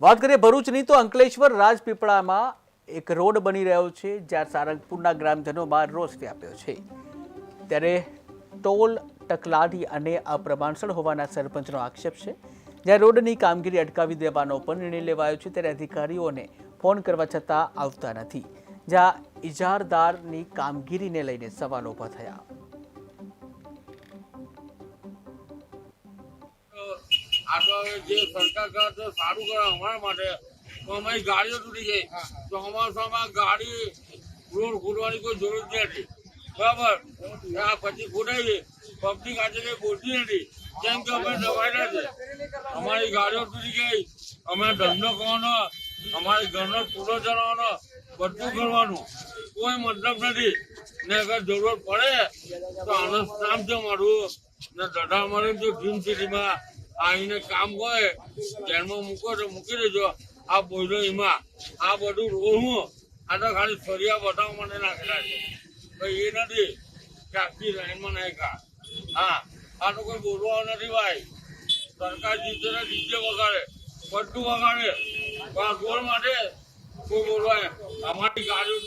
વાત કરીએ ભરૂચની તો અંકલેશ્વર રાજપીપળામાં એક રોડ બની રહ્યો છે જ્યાં સારંગપુરના ગ્રામજનોમાં રોષ વ્યાપ્યો છે ત્યારે ટોલ તકલાદી અને અપ્રમાણસર હોવાના સરપંચનો આક્ષેપ છે જ્યાં રોડની કામગીરી અટકાવી દેવાનો પણ નિર્ણય લેવાયો છે ત્યારે અધિકારીઓને ફોન કરવા છતાં આવતા નથી જ્યાં ઇજારદારની કામગીરીને લઈને સવાલો ઊભા થયા। આ તો જે સરકાર કરે તો સારું કરે અમારા માટે તો અમારી ગાડીઓ તૂટી ગઈ તો અમારામાં ગાડી રોડ ખોલવાની કોઈ જરૂર નથી બરાબર આ પછી ખોડાઈ પબ્લિક આજે કઈ બોલતી નથી કેમ કે અમે દબાયેલા છે અમારી ગાડીઓ તૂટી ગઈ અમે ધંધો કરવાનો અમારી ઘરનો પૂરો ચલાવવાનો બધું કરવાનું કોઈ મતલબ નથી ને અગર જરૂરત પડે તો આનંદ નામ છે મારું ને દઢા મારે જો ડ્રીમ સિટીમાં આવીને કામ હોય ધ્યાનમાં મૂકો તો મૂકી દેજો આ બોલો એમાં આ બધું રોહું આ તો ખાલી ફરિયા બતાવવા માટે નાખેલા છે ભાઈ એ નથી કે આખી લાઈનમાં નાખ્યા હા આ તો કોઈ બોલવા નથી ભાઈ સરકાર જીતે ને ડીજે વગાડે બધું વગાડે પણ આ ગોળ માટે કોઈ બોલવાય અમારી ગાડીઓ